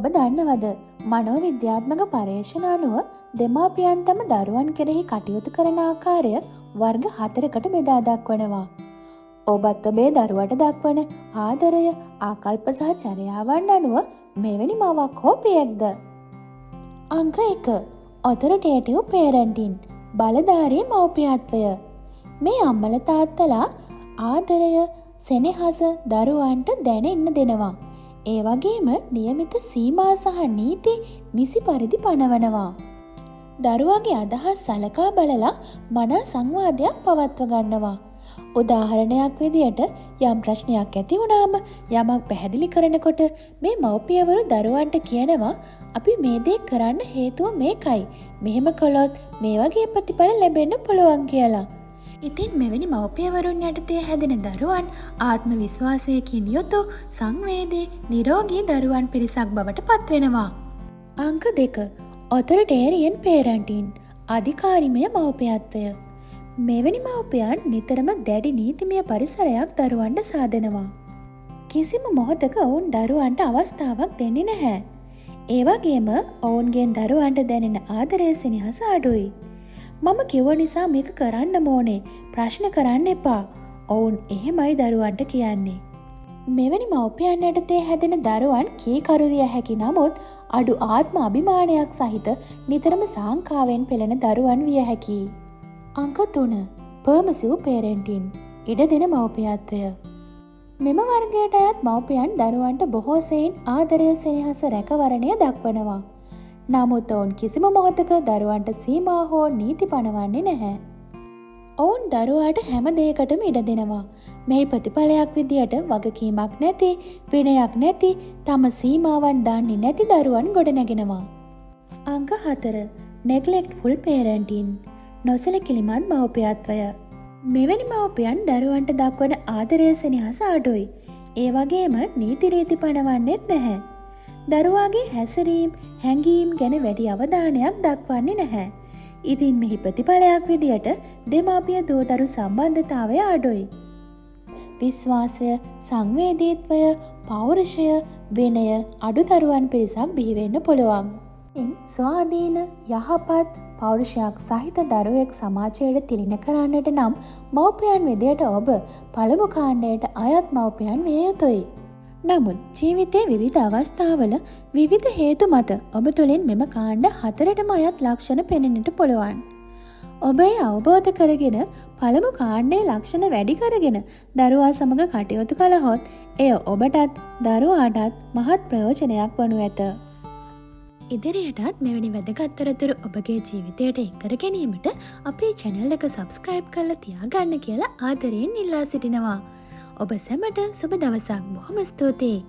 ඔබ දන්නවද මනෝවිද්‍යාත්මක පර්යේෂණ අනුව දෙමාපියන් තම දරුවන් කෙරෙහි කටයුතු කරන ආකාරය වර්ග 4කට බෙදා දක්වනවා. ඔබත් ඔබේ දරුවට දක්වන ආදරය, ආකල්ප සහ චර්යාවන් අනුව මෙවැනි මවක් හෝ පියෙක්ද? අංක 1. ඔතොරිටේටිව් පේරන්ටින්, බලධාරී මව්පියත්වය. මේ අම්මල තාත්තලා ආදරය, සෙනෙහස දරුවන්ට දැනෙන්න දෙනවා. ඒ වගේම નિયમિત සීමා සහ නීති නිසි පරිදි පනවනවා. දරුවාගේ අදහස් සලකා බලලා මනා සංවාදයක් පවත්ව ගන්නවා. උදාහරණයක් විදියට යම් ප්‍රශ්නයක් ඇති වුණාම යමක් පැහැදිලි කරනකොට මේ මව්පියවරු දරුවන්ට කියනවා අපි මේ දේ කරන්න හේතුව මේකයි. මෙහෙම කළොත් මේ වගේ ප්‍රතිඵල ලැබෙන්න පුළුවන් කියලා. ඉතින් මෙවැනි මව්පියවරුන් යටතේ හැදෙන දරුවන් ආත්ම විශ්වාසයකින් යුතු සංවේදී නිරෝගී දරුවන් පිරිසක් බවට පත්වෙනවා. අංක 2. ඔතොරිටේරියන් පේරන්ටින්, අධිකාරිමය මව්පියත්වය. මෙවැනි මව්පියන් නිතරම දැඩි නීතිමය පරිසරයක් දරුවන්ට සාදනවා. කිසිම මොහොතක ඔවුන් දරුවන්ට අවස්ථාවක් දෙන්නේ නැහැ. ඒ වගේම ඔවුන්ගෙන් දරුවන්ට දැනෙන ආදරය සෙනෙහස අඩුයි. මම කිව්ව නිසා මේක කරන්න ඕනේ, ප්‍රශ්න කරන්න එපා. ඔවුන් එහෙමයි දරුවන්ට කියන්නේ. මෙවැනි මව්පියන් යටතේ හැදෙන දරුවන් කීකරු විය හැකි නමුත් අඩු ආත්ම අභිමානයක් සහිත නිතරම සාංකාවෙන් පෙළෙන දරුවන් විය හැකියි. අංක 3. පර්මිසිව් පේරන්ටින්, ඉඩ දෙන මව්පියත්වය. මෙම වර්ගයට අයත් මව්පියන් දරුවන්ට බොහෝ සෙයින් ආදරය, සෙනෙහස, රැකවරණය දක්වනවා. නමුත් ඔවුන් කිසිම මොහොතක දරුවන්ට සීමා හෝ නීති පනවන්නේ නැහැ. ඔවුන් දරුවාට හැම දෙයකටම ඉඩ දෙනවා. මේ ප්‍රතිඵලයක් විදියට වගකීමක් නැති, විනයක් නැති, තම සීමාවන් දන්නේ නැති දරුවන් ගොඩනැගෙනවා. අංක 4. නෙග්ලෙක්ට්ෆුල් පේරන්ටින්, නොසලකිලිමත් මව්පියත්වය. මෙවැනි මව්පියන් දරුවන්ට දක්වන ආදරය, සෙනෙහස අඩුයි. ඒ වගේම නීති රීති පනවන්නේත් නැහැ. දරුවාගේ හැසිරීම්, හැඟීම් ගැන වැඩි අවධානයක් දක්වන්නේ නැහැ. ඉතින් මෙහි ප්‍රතිඵලයක් විදියට දෙමාපිය දූදරු සම්බන්ධතාවය අඩුයි. විශ්වාසය, සංවේදීත්වය, පෞරුෂය, විනය අඩු දරුවන් පිරිසක් බිහි වෙන්න පුළුවන්. ස්වාධීන, යහපත්, පෞරුෂයක් සහිත දරුවෙක් සමාජයට තිළින කරන්නට නම් මව්පියන් විදියට ඔබ පළමු කාණ්ඩයට අයත් මව්පියන් විය යුතුයි. නමුත් ජීවිතයේ විවිධ අවස්ථාවල විවිධ හේතු මත ඔබ තුළින් මෙම කාණ්ඩ 4ටම අයත් ලක්ෂණ පෙනෙන්නට පුළුවන්. ඔබ ඒ අවබෝධ කරගෙන පළමු කාණ්ඩයේ ලක්ෂණ වැඩි කරගෙන දරුවා සමග කටයුතු කළහොත් එය ඔබටත් දරුවාටත් මහත් ප්‍රයෝජනයක් වනු ඇත. ඉදිරියටත් මෙවැනි වැදගත් තොරතුරු ඔබගේ ජීවිතයට එක් කර ගැනීමට අපේ channel එක subscribe කරලා තියාගන්න කියලා ආදරයෙන් ඉල්ලා සිටිනවා. ඔබ සැමට සුබ දවසක්. බොහොම ස්තුතියි.